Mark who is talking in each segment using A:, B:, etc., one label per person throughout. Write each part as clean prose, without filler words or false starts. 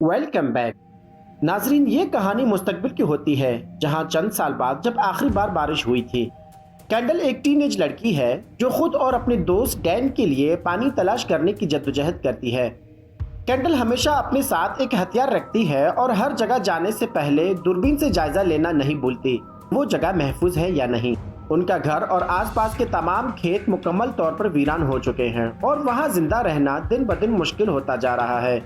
A: Welcome back. नाजरीन, ये कहानी मुस्तकबिल की होती है, जहां चंद साल बाद जब आखिरी बार बारिश हुई थी। कैंडल एक टीनेज लड़की है जो खुद और अपने दोस्त डैन के लिए पानी तलाश करने की जद्दोजहद करती है। कैंडल हमेशा अपने साथ एक हथियार रखती है और हर जगह जाने से पहले दूरबीन से जायजा लेना नहीं भूलती, वो जगह महफूज है या नहीं। उनका घर और आसपास के तमाम खेत मुकम्मल तौर पर वीरान हो चुके हैं और वहां जिंदा रहना दिन ब दिन मुश्किल होता जा रहा है।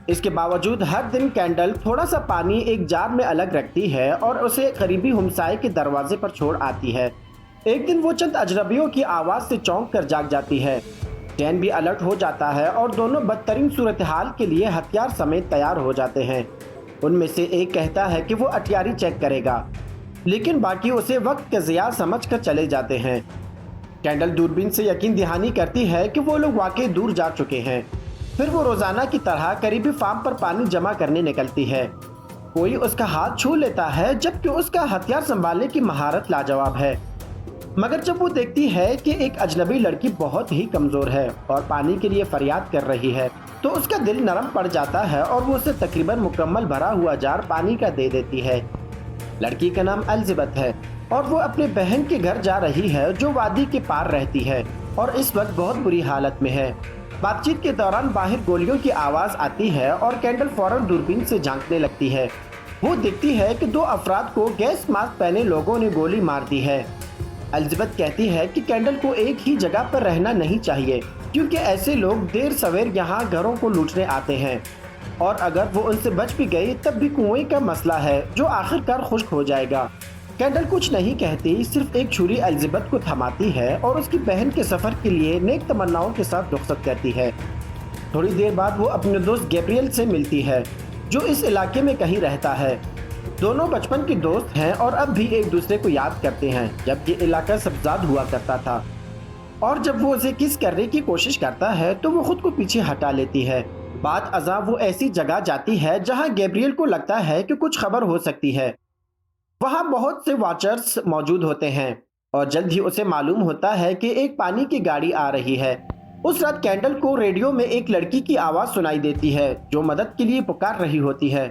A: इसके बावजूद हर दिन कैंडल थोड़ा सा पानी एक जार में अलग रखती है और उसे करीबी हमसाये के दरवाजे पर छोड़ आती है। एक दिन वो चंद अजनबियों की आवाज से चौंक कर जाग जाती है। डैन भी अलर्ट हो जाता है और दोनों बदतरीन सूरत हाल के लिए हथियार समेत तैयार हो जाते हैं। उनमें से एक कहता है कि वो अटियारी चेक करेगा, लेकिन बाकी उसे वक्त का ज़िया समझ कर चले जाते हैं। कैंडल दूरबीन से यकीन दहानी करती है कि वो लोग वाकई दूर जा चुके हैं। फिर वो रोजाना की तरह करीबी फार्म पर पानी जमा करने निकलती है। कोई उसका हाथ छू लेता है, जबकि उसका हथियार संभालने की महारत लाजवाब है। मगर जब वो देखती है कि एक अजनबी लड़की बहुत ही कमजोर है और पानी के लिए फरियाद कर रही है, तो उसका दिल नरम पड़ जाता है और वो उसे तकरीबन मुकम्मल भरा हुआ जार पानी का दे देती है। लड़की का नाम एलिज़ाबेथ है और वो अपने बहन के घर जा रही है, जो वादी के पार रहती है और इस वक्त बहुत बुरी हालत में है। बातचीत के दौरान बाहर गोलियों की आवाज आती है और कैंडल फौरन दूरबीन से झांकने लगती है। वो देखती है कि दो अफराद को गैस मास्क पहने लोगों ने गोली मार दी है। एलिज़ाबेथ कहती है कि कैंडल को एक ही जगह पर रहना नहीं चाहिए, क्योंकि ऐसे लोग देर सवेर यहाँ घरों को लूटने आते हैं और अगर वो उनसे बच भी गई तब भी कुएं का मसला है जो आखिरकार खुश्क हो जाएगा। कैंडल कुछ नहीं कहती, सिर्फ एक छुरी एलिज़ाबेथ को थमाती है और उसकी बहन के सफर के लिए नेक तमन्नाओं के साथ रुखसत करती है। थोड़ी देर बाद वो अपने दोस्त गैब्रियल से मिलती है, जो इस इलाके में कहीं रहता है। दोनों बचपन के दोस्त हैं और अब भी एक दूसरे को याद करते हैं, जब ये इलाका सब्जाद हुआ करता था। और जब वो उसे किस करने की कोशिश करता है तो वो खुद को पीछे हटा लेती है। बाद अज़ा वो ऐसी जगह जाती है जहाँ गैब्रियल को लगता है कि कुछ खबर हो सकती है। वहाँ बहुत से वॉचर्स मौजूद होते हैं और जल्द ही उसे मालूम होता है कि एक पानी की गाड़ी आ रही है। उस रात कैंडल को रेडियो में एक लड़की की आवाज़ सुनाई देती है जो मदद के लिए पुकार रही होती है।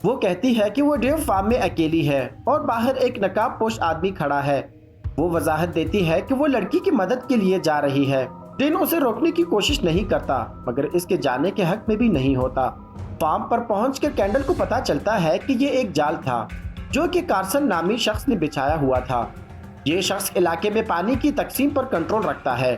A: वो कहती है कि वो डेव फार्म में अकेली है और बाहर एक नकाब पोश आदमी खड़ा है। वो वजाहत देती है कि वो लड़की की मदद के लिए जा रही है। डेन उसे रोकने की कोशिश नहीं करता, मगर इसके जाने के हक में भी नहीं होता। फार्म पर पहुंचकर कैंडल को पता चलता है कि ये एक जाल था जो कि कार्सन नामी शख्स ने बिछाया हुआ था। ये शख्स इलाके में पानी की तकसीम पर कंट्रोल रखता है।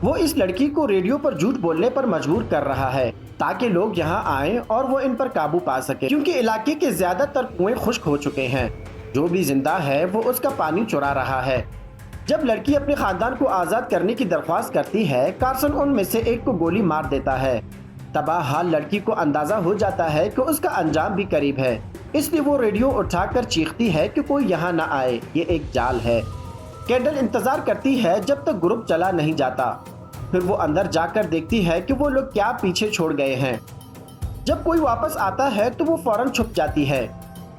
A: वो इस लड़की को रेडियो पर झूठ बोलने पर मजबूर कर रहा है ताकि लोग यहाँ आएं और वो इन पर काबू पा सके, क्योंकि इलाके के ज्यादातर कुएं खुश्क हो चुके हैं। जो भी जिंदा है वो उसका पानी चुरा रहा है। जब लड़की अपने खानदान को आज़ाद करने की दरख्वास्त करती है, कार्सन उनमें से एक को गोली मार देता है। तबाह हाल लड़की को अंदाजा हो जाता है कि उसका अंजाम भी करीब है, इसलिए वो रेडियो उठाकर चीखती है कि कोई यहाँ न आए, ये एक जाल है। कैंडल इंतजार करती है जब तक ग्रुप चला नहीं जाता। फिर वो अंदर जाकर देखती है कि वो लोग क्या पीछे छोड़ गए हैं। जब कोई वापस आता है तो वो फौरन छुप जाती है।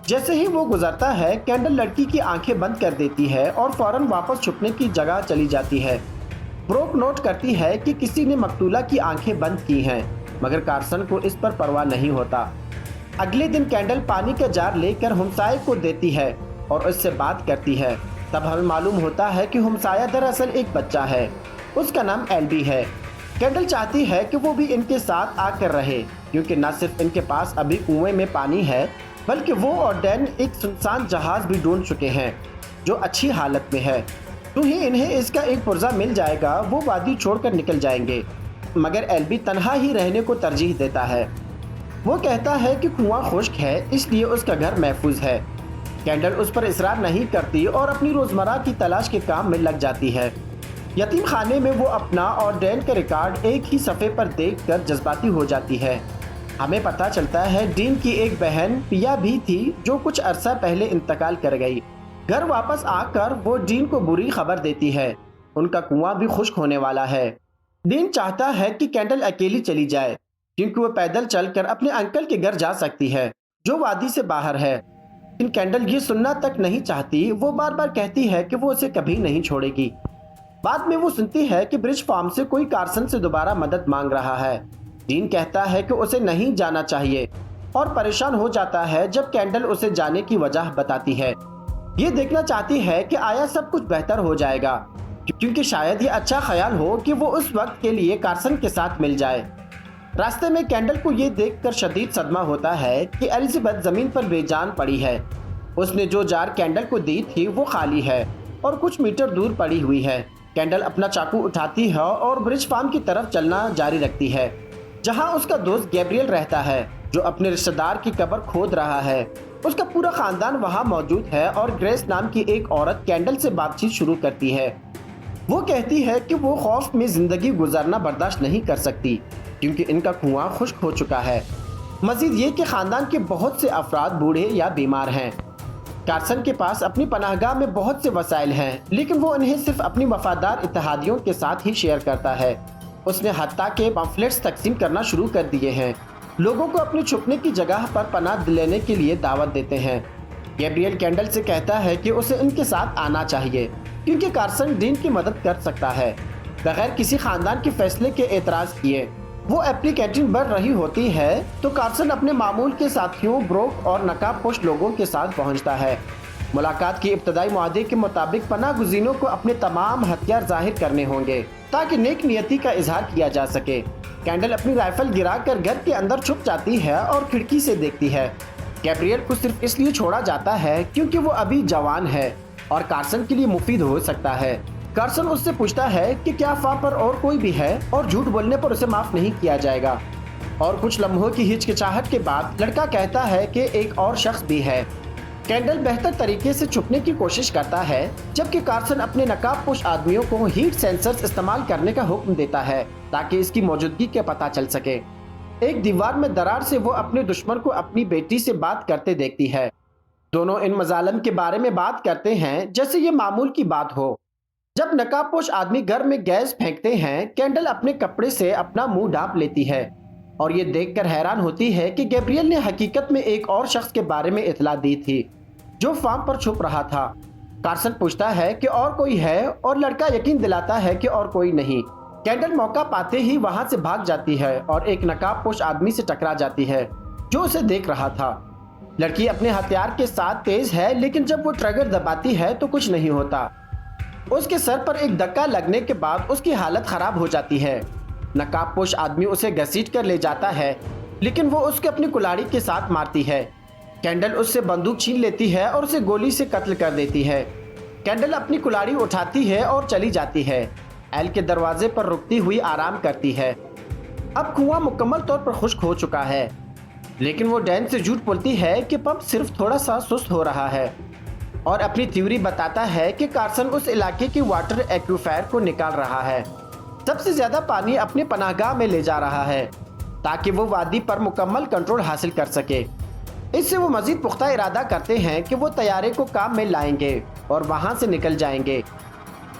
A: जैसे ही वो गुजरता है, कैंडल लड़की की आंखें बंद कर देती है और फौरन वापस छुपने की जगह चली जाती है। ब्रोक नोट करती है कि किसी ने मकतूला की आंखें बंद की हैं, मगर कार्सन को इस पर परवाह नहीं होता। अगले दिन कैंडल पानी का जार लेकर हमसाये को देती है और उससे बात करती है। तब हमें मालूम होता है कि हमसाया दरअसल एक बच्चा है, उसका नाम एल्बी है। कैंडल चाहती है कि वो भी इनके साथ आकर रहे, क्योंकि न सिर्फ इनके पास अभी कुएं में पानी है, बल्कि वो और डैन एक सुनसान जहाज भी ढूंढ चुके हैं जो अच्छी हालत में है। तो ही इन्हें इसका एक पुर्जा मिल जाएगा, वो वादी छोड़कर निकल जाएंगे। मगर एल्बी तन्हा ही रहने को तरजीह देता है। वो कहता है कि कुआं खुश्क है, इसलिए उसका घर महफूज है। कैंडल उस पर इसरार नहीं करती और अपनी रोजमर्रा की तलाश के काम में लग जाती है। यतीम खाने में वो अपना और डैन का रिकॉर्ड एक ही सफ़े पर देखकर जज्बाती हो जाती है। हमें पता चलता है डीन की एक बहन पिया भी थी जो कुछ अरसा पहले इंतकाल कर गई। घर वापस आकर वो डीन को बुरी खबर देती है, उनका कुआं भी खुश्क होने वाला है। डीन चाहता है कि कैंडल अकेली चली जाए, क्योंकि वो पैदल चलकर अपने अंकल के घर जा सकती है जो वादी से बाहर है। लेकिन कैंडल ये सुनना तक नहीं चाहती। वो बार बार कहती है कि वो उसे कभी नहीं छोड़ेगी। बाद में वो सुनती है कि ब्रिज फार्म से कोई कार्सन से दोबारा मदद मांग रहा है। डीन कहता है कि उसे नहीं जाना चाहिए, और परेशान हो जाता है जब कैंडल उसे जाने की वजह बताती है। ये देखना चाहती है कि आया सब कुछ बेहतर हो जाएगा, क्योंकि शायद ये अच्छा ख्याल हो कि वो उस वक्त के लिए कार्सन के साथ मिल जाए। रास्ते में कैंडल को ये देखकर शदीद सदमा होता है कि एलिजाबेथ जमीन पर बेजान पड़ी है। उसने जो जार कैंडल को दी थी वो खाली है और कुछ मीटर दूर पड़ी हुई है। कैंडल अपना चाकू उठाती है और ब्रिज फार्म की तरफ चलना जारी रखती है, जहां उसका दोस्त गैब्रियल रहता है, जो अपने रिश्तेदार की कब्र खोद रहा है। उसका पूरा खानदान वहां मौजूद है और ग्रेस नाम की एक औरत कैंडल से बातचीत शुरू करती है। वो कहती है कि वो खौफ में जिंदगी गुजारना बर्दाश्त नहीं कर सकती, क्योंकि इनका कुआं खुश्क हो चुका है। मजीद ये कि खानदान के बहुत से अफराद बूढ़े या बीमार हैं। कार्सन के पास अपनी पनाहगाह में बहुत से वसाइल हैं, लेकिन वो इन्हें सिर्फ अपनी वफादार इत्तेहादियों के साथ ही शेयर करता है। उसने हत्ता के पम्फलेट्स तकसीम करना शुरू कर दिए हैं, लोगों को अपनी छुपने की जगह पर पनाह लेने के लिए दावत देते हैं। गैब्रियल कैंडल से कहता है कि उसे इनके साथ आना चाहिए, क्योंकि कार्सन डीन की मदद कर सकता है। बगैर किसी खानदान के फैसले के एतराज किए वो एप्ली कैंटीन बढ़ रही होती है तो कार्सन अपने मामूल के साथियों ब्रोक और नकाबपोश लोगों के साथ पहुंचता है। मुलाकात की इब्तदाई मुआहदे के मुताबिक पनाह गुज़ीनों को अपने तमाम हथियार जाहिर करने होंगे ताकि नेक नियति का इजहार किया जा सके। कैंडल अपनी राइफल गिराकर घर के अंदर छुप जाती है और खिड़की से देखती है। गैब्रियल को सिर्फ इसलिए छोड़ा जाता है क्योंकि वो अभी जवान है और कार्सन के लिए मुफीद हो सकता है। कार्सन उससे पूछता है कि क्या फार्म पर और कोई भी है और झूठ बोलने पर उसे माफ नहीं किया जाएगा। और कुछ लम्हों की हिचकिचाहट के बाद लड़का कहता है कि एक और शख्स भी है। कैंडल बेहतर तरीके से छुपने की कोशिश करता है, जबकि कार्सन अपने नकाबपोश आदमियों को हीट सेंसर्स इस्तेमाल करने का हुक्म देता है ताकि इसकी मौजूदगी का पता चल सके। एक दीवार में दरार से वो अपने दुश्मन को अपनी बेटी से बात करते देखती है। दोनों इन मजालम के बारे में बात करते हैं जैसे ये मामूल की बात हो। जब नकाबपोश आदमी घर में गैस फेंकते हैं, कैंडल अपने कपड़े से अपना मुंह ढांप लेती है और ये देखकर हैरान होती है कि गैब्रियल ने हकीकत में एक और शख्स के बारे में इतला दी थी जो फार्म पर छुप रहा था। कार्सन पूछता है कि और कोई है और लड़का यकीन दिलाता है कि और कोई नहीं। कैंडल मौका पाते ही वहां से भाग जाती है और एक नकाबपोश आदमी से टकरा जाती है जो उसे देख रहा था। लड़की अपने हथियार के साथ तेज है, लेकिन जब वो ट्रिगर दबाती है तो कुछ नहीं होता। उसके सर पर एक धक्का लगने के बाद उसकी हालत खराब हो जाती है। नकाबपोश आदमी उसे घसीट कर ले जाता है, लेकिन वो उसके अपनी कुल्हाड़ी के साथ मारती है। कैंडल उससे बंदूक छीन लेती है और उसे गोली से कत्ल कर देती है। कैंडल अपनी कुल्हाड़ी उठाती है और चली जाती है। एल के दरवाजे पर रुकती हुई आराम करती है। अब कुआं मुकम्मल तौर पर खुश्क हो चुका है, लेकिन वो डैन से झूठ बोलती है कि पंप सिर्फ थोड़ा सा सुस्त हो रहा है और अपनी थ्योरी बताता है कि कार्सन उस इलाके की वाटर एक्विफायर को निकाल रहा है। सबसे ज्यादा पानी अपने पनाहगाह में ले जा रहा है ताकि वो वादी पर मुकम्मल कंट्रोल हासिल कर सके। इससे वो मजीद पुख्ता इरादा करते हैं कि वो तैयारे को काम में लाएंगे और वहां से निकल जाएंगे।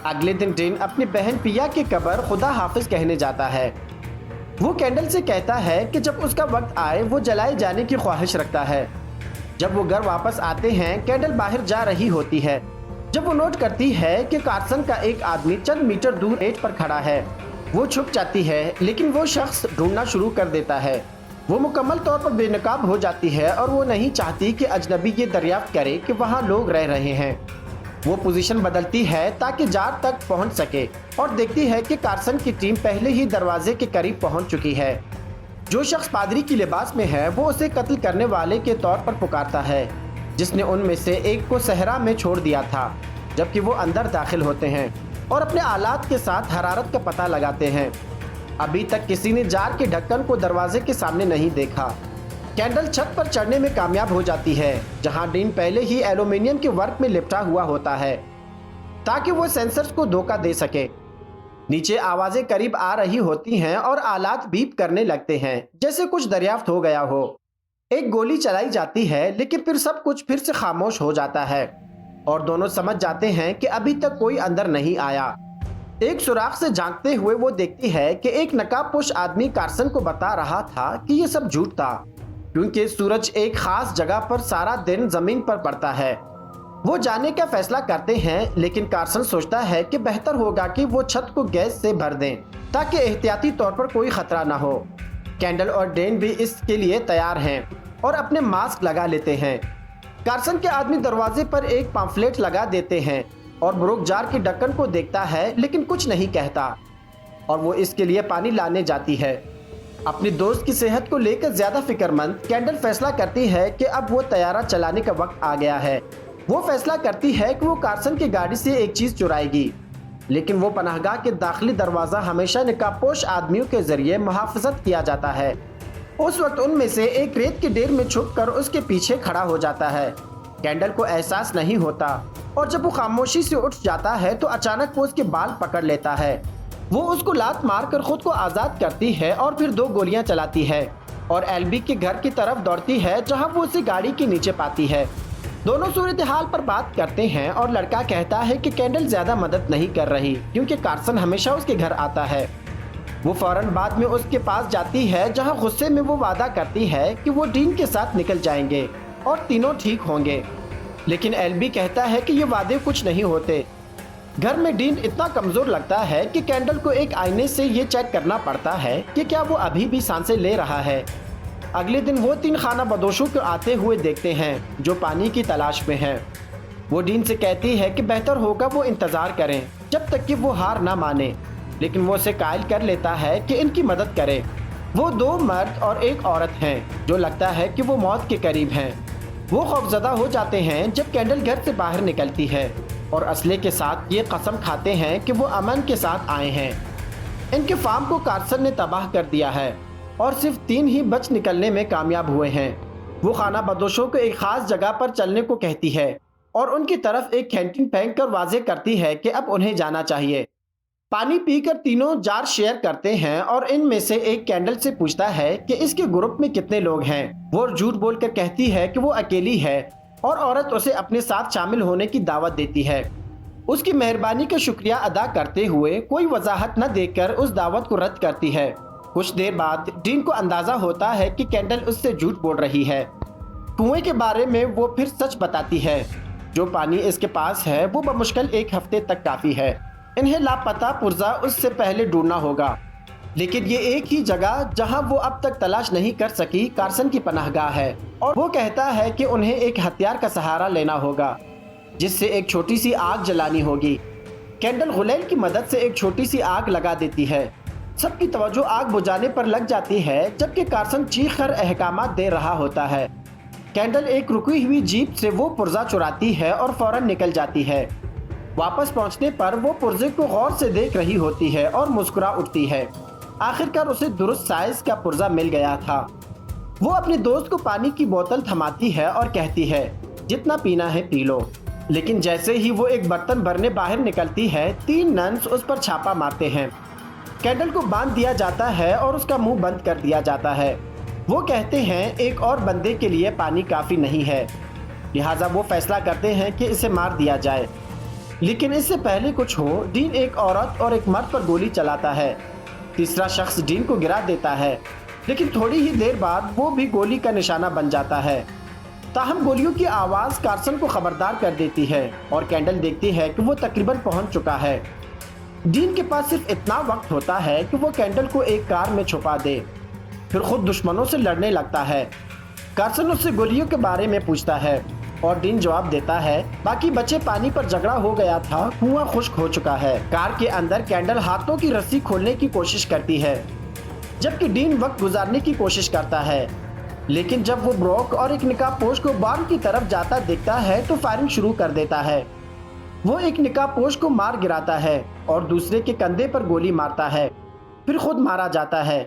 A: अगले दिन डेन अपनी बहन पिया की कब्र खुदा हाफिज कहने जाता है। वो कैंडल से कहता है कि जब उसका वक्त आए वो जलाए जाने की ख्वाहिश रखता है। जब वो घर वापस आते हैं, कैंडल बाहर जा रही होती है जब वो नोट करती है कि कार्सन का एक आदमी चंद मीटर दूर गेट पर खड़ा है। वो छुप जाती है, लेकिन वो शख्स ढूंढना शुरू कर देता है। वो मुकम्मल तौर पर बेनकाब हो जाती है और वो नहीं चाहती कि अजनबी ये दरियाफ्त करे कि वहाँ लोग रह रहे हैं। वो पोजीशन बदलती है ताकि जार तक पहुंच सके और देखती है कि कार्सन की टीम पहले ही दरवाजे के करीब पहुंच चुकी है। जो शख्स पादरी की लिबास में है वो उसे कत्ल करने वाले के तौर पर पुकारता है, जिसने उनमें से एक को सहरा में छोड़ दिया था। जबकि वो अंदर दाखिल होते हैं और अपने आलात के साथ हरारत का पता लगाते हैं। अभी तक किसी ने जार के ढक्कन को दरवाजे के सामने नहीं देखा। कैंडल छत पर चढ़ने में कामयाब हो जाती है, जहां डीन पहले ही एल्यूमिनियम के वर्क में लिपटा हुआ होता है ताकि वो सेंसर्स को धोखा दे सके। नीचे आवाजें करीब आ रही होती हैं और आलात बीप करने लगते हैं जैसे कुछ दरियाफ्त हो गया हो। एक गोली चलाई जाती है, लेकिन फिर सब कुछ फिर से खामोश हो जाता है और दोनों समझ जाते हैं कि अभी तक कोई अंदर नहीं आया। एक सुराख से झांकते हुए वो देखती है कि एक नकाबपोश आदमी कार्सन को बता रहा था कि ये सब झूठ था, क्योंकि सूरज एक खास जगह पर सारा दिन जमीन पर पड़ता है। वो जाने का फैसला करते हैं, लेकिन कार्सन सोचता है कि बेहतर होगा कि वो छत को गैस से भर दें ताकि एहतियाती तौर पर कोई खतरा ना हो। कैंडल और डेन भी इसके लिए तैयार हैं। और अपने मास्क लगा लेते हैं। कार्सन के आदमी दरवाजे पर एक पम्फलेट लगा देते हैं और ब्रूक जार के ढक्कन को देखता है लेकिन कुछ नहीं कहता और वो इसके लिए पानी लाने जाती है। अपनी दोस्त की सेहत को लेकर ज्यादा फिक्रमंद कैंडल फैसला करती है कि अब वो तैयारा चलाने का वक्त आ गया है। वो फैसला करती है कि वो कार्सन की गाड़ी से एक चीज चुराएगी, लेकिन वो पनाहगाह के दाखिली दरवाजा हमेशा निकाबपोश आदमियों के जरिए मुहाफजत किया जाता है। उस वक्त उनमें से एक रेत के ढेर में छुपकर उसके पीछे खड़ा हो जाता है। कैंडल को एहसास नहीं होता और जब वो खामोशी से उठ जाता है तो अचानक वो उसके बाल पकड़ लेता है। वो उसको लात मारकर खुद को आजाद करती है और फिर 2 गोलियां चलाती है और एल्बी के घर की तरफ दौड़ती है, जहां वो उसे गाड़ी के नीचे पाती है। दोनों सूरत हाल पर बात करते हैं और लड़का कहता है कि कैंडल ज्यादा मदद नहीं कर रही क्योंकि कार्सन हमेशा उसके घर आता है। वो फौरन बाद में उसके पास जाती है, जहां गुस्से में वो वादा करती है कि वो डीन के साथ निकल जाएंगे और तीनों ठीक होंगे, लेकिन एल्बी कहता है कि ये वादे कुछ नहीं होते। घर में डीन इतना कमजोर लगता है कि कैंडल को एक आईने से ये चेक करना पड़ता है कि क्या वो अभी भी सांसें ले रहा है। अगले दिन वो 3 खाना बदोशों को आते हुए देखते हैं जो पानी की तलाश में हैं। वो डीन से कहती है कि बेहतर होगा वो इंतजार करें जब तक कि वो हार ना माने, लेकिन वो उसे कायल कर लेता है कि इनकी मदद करे। वो 2 मर्द और एक औरत हैं जो लगता है कि वो मौत के करीब हैं। वो खौफजदा हो जाते हैं जब कैंडल घर से बाहर निकलती है और असले के साथ ये कसम खाते हैं कि वो अमन के साथ आए हैं। इनके फार्म को कार्सन ने तबाह कर दिया है और सिर्फ 3 ही बच निकलने में कामयाब हुए हैं। वो खाना बदोशों को एक खास जगह पर चलने को कहती है और उनकी तरफ एक कैंटीन फेंक कर वाजे करती है कि अब उन्हें जाना चाहिए। पानी पीकर तीनों जार शेयर करते हैं और इनमें से एक कैंडल से पूछता है कि इसके ग्रुप में कितने लोग हैं। वो झूठ बोलकर कहती है कि वो अकेली है और औरत उसे अपने साथ शामिल होने की दावत देती है। उसकी मेहरबानी का शुक्रिया अदा करते हुए कोई वजाहत न देकर उस दावत को रद्द करती है। कुछ देर बाद डीन को अंदाजा होता है कि कैंडल उससे झूठ बोल रही है। कुएं के बारे में वो फिर सच बताती है। जो पानी इसके पास है वो बमुश्किल 1 हफ्ते तक काफी है। इन्हें लापता पुर्जा उससे पहले ढूंढना होगा, लेकिन ये एक ही जगह जहां वो अब तक तलाश नहीं कर सकी कार्सन की पनाहगाह है और वो कहता है कि उन्हें एक हथियार का सहारा लेना होगा जिससे एक छोटी सी आग जलानी होगी। कैंडल गुलैल की मदद से एक छोटी सी आग लगा देती है। सबकी तवज्जो आग बुझाने पर लग जाती है, जबकि कार्सन चीख कर अहकामात दे रहा होता है। कैंडल एक रुकी हुई जीप से वो पुर्जा चुराती है और फौरन निकल जाती है। वापस पहुंचने पर वो पुर्जे को गौर से देख रही होती है और मुस्कुरा उठती है। आखिरकार उसे दुरुस्त साइज का पुर्जा मिल गया था। वो अपने दोस्त को पानी की बोतल थमाती है और कहती है, जितना पीना है पी लो। लेकिन जैसे ही वो एक बर्तन भरने बाहर निकलती है, 3 नन्स उस पर छापा मारते हैं। कैंडल को बांध दिया जाता है और उसका मुंह बंद कर दिया जाता है। वो कहते हैं एक और बंदे के लिए पानी काफी नहीं है, लिहाजा वो फैसला करते हैं कि इसे मार दिया जाए। लेकिन इससे पहले कुछ हो, डीन एक औरत और एक मर्द पर गोली चलाता है। तीसरा शख्स डीन को गिरा देता है, लेकिन थोड़ी ही देर बाद वो भी गोली का निशाना बन जाता है। ताहम गोलियों की आवाज कार्सन को खबरदार कर देती है और कैंडल देखती है कि वो तकरीबन पहुंच चुका है। डीन के पास सिर्फ इतना वक्त होता है कि वो कैंडल को एक कार में छुपा दे, फिर खुद दुश्मनों से लड़ने लगता है। कार्सन उससे गोलियों के बारे में पूछता है और डीन जवाब देता है, बाकी बचे पानी पर झगड़ा हो गया था, कुआं खुश्क हो चुका है। कार के अंदर कैंडल हाथों की रस्सी खोलने की कोशिश करती है, जबकि डीन वक्त गुजारने की कोशिश करता है। लेकिन जब वो ब्रोक और एक निकाबपोश को बार्न की तरफ जाता देखता है तो फायरिंग शुरू कर देता है। वो एक निकाबपोश को मार गिराता है और दूसरे के कंधे पर गोली मारता है, फिर खुद मारा जाता है।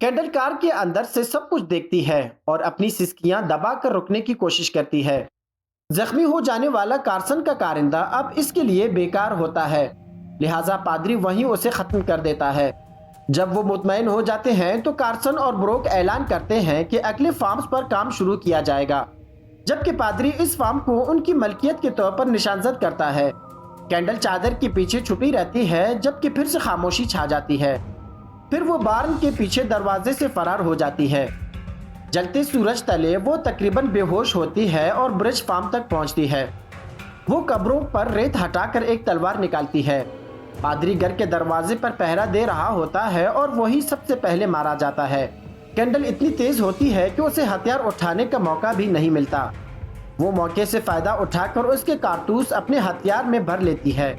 A: कैंडल कार के अंदर से सब कुछ देखती है और अपनी सिसकियां दबाकर रुकने की कोशिश करती है। जख्मी हो जाने वाला कार्सन का कारिंदा अब इसके लिए बेकार होता है, लिहाजा पादरी वहीं उसे खत्म कर देता है। जब वो मुतमईन हो जाते हैं तो कार्सन और ब्रोक ऐलान करते हैं कि अगले फार्म्स पर काम शुरू किया जाएगा, जबकि पादरी इस फार्म को उनकी मलकियत के तौर पर निशानजद करता है। कैंडल चादर के पीछे छुपी रहती है, जबकि फिर से खामोशी छा जाती है। फिर वो बार्न के पीछे दरवाजे से फरार हो जाती है। जलते सूरज तले वो तकरीबन बेहोश होती है और ब्रिज फार्म तक पहुंचती है। वो कब्रों पर रेत हटाकर एक तलवार निकालती है। पादरी घर के दरवाजे पर पहरा दे रहा होता है और वही सबसे पहले मारा जाता है। कैंडल इतनी तेज होती है कि उसे हथियार उठाने का मौका भी नहीं मिलता। वो मौके से फायदा उठाकर उसके कारतूस अपने हथियार में भर लेती है।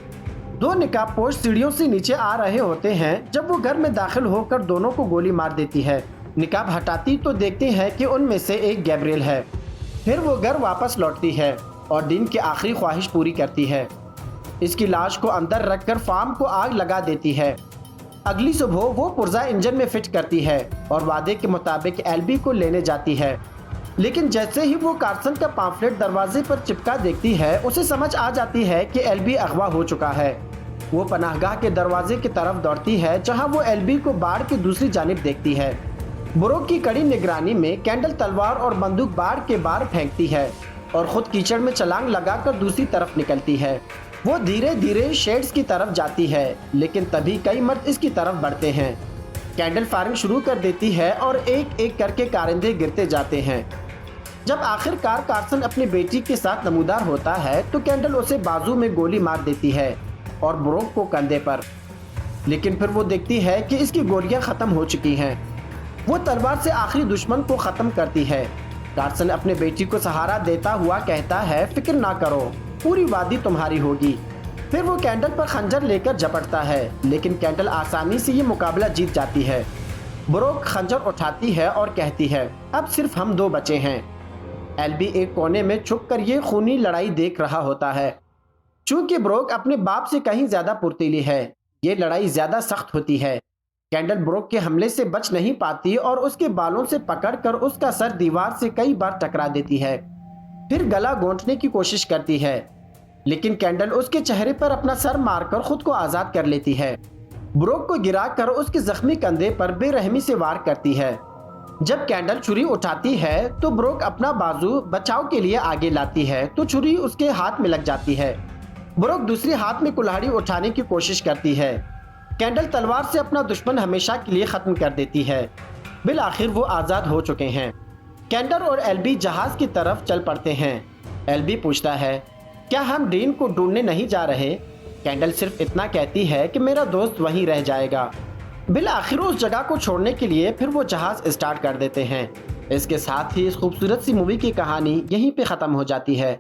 A: दो निकाबपोश सीढ़ियों से नीचे आ रहे होते हैं जब वो घर में दाखिल होकर दोनों को गोली मार देती है। निकाब हटाती तो देखते हैं कि उनमें से एक गैब्रियल है। फिर वो घर वापस लौटती है और दिन की आखिरी ख्वाहिश पूरी करती है। इसकी लाश को अंदर रखकर फार्म को आग लगा देती है। अगली सुबह वो पुर्जा इंजन में फिट करती है और वादे के मुताबिक एल्बी को लेने जाती है। लेकिन जैसे ही वो कार्सन का पाम्फलेट दरवाजे पर चिपका देखती है, उसे समझ आ जाती है कि एल्बी अगवा हो चुका है। वो पनाहगाह के दरवाजे की तरफ दौड़ती है जहां वो एल्बी को बाड़ की दूसरी जानिब देखती है। ब्रोक की कड़ी निगरानी में कैंडल तलवार और बंदूक बाड़ के बाहर फेंकती है और खुद कीचड़ में छलांग लगाकर दूसरी तरफ निकलती है। वो धीरे धीरे शेड्स की तरफ जाती है, लेकिन तभी कई मर्द इसकी तरफ बढ़ते हैं। कैंडल फायरिंग शुरू कर देती है और एक एक करके कारिंदे गिरते जाते हैं। जब आखिरकार कार्सन अपनी बेटी के साथ नमूदार होता है तो कैंडल उसे बाजू में गोली मार देती है और ब्रोक को कंधे पर। लेकिन फिर वो देखती है कि इसकी गोलियां खत्म हो चुकी हैं। वो तलवार से आखिरी दुश्मन को खत्म करती है। कार्सन अपने बेटी को सहारा देता हुआ कहता है, फिक्र ना करो, पूरी वादी तुम्हारी होगी। फिर वो कैंडल पर खंजर लेकर झपटता है, लेकिन कैंडल आसानी से ये मुकाबला जीत जाती है। ब्रोक खंजर उठाती है और कहती है, अब सिर्फ हम दो बचे हैं। एल्बी एक कोने में छुपकर ये खूनी लड़ाई देख रहा होता है। चूंकि ब्रोक अपने बाप से कहीं ज्यादा फुर्तीली है, ये लड़ाई ज्यादा सख्त होती है। कैंडल ब्रोक के हमले से बच नहीं पाती और उसके बालों से पकड़कर उसका सर दीवार से कई बार टकरा देती है। फिर गला घोंटने की कोशिश करती है, लेकिन कैंडल उसके चेहरे पर अपना सर मारकर खुद को आजाद कर लेती है। ब्रोक को गिराकर उसके जख्मी कंधे पर बेरहमी से वार करती है। जब कैंडल छुरी उठाती है तो ब्रोक अपना बाजू बचाव के लिए आगे लाती है तो छुरी उसके हाथ में लग जाती है। ब्रोक दूसरे हाथ में कुल्हाड़ी उठाने की कोशिश करती है। कैंडल तलवार से अपना दुश्मन हमेशा के लिए खत्म कर देती है। बिल आखिर वो आज़ाद हो चुके हैं। कैंडल और एल्बी जहाज की तरफ चल पड़ते हैं। एल्बी पूछता है, क्या हम डीन को ढूंढने नहीं जा रहे? कैंडल सिर्फ इतना कहती है कि मेरा दोस्त वहीं रह जाएगा। बिल आखिर उस जगह को छोड़ने के लिए फिर वो जहाज स्टार्ट कर देते हैं। इसके साथ ही इस खूबसूरत सी मूवी की कहानी यहीं पे ख़त्म हो जाती है।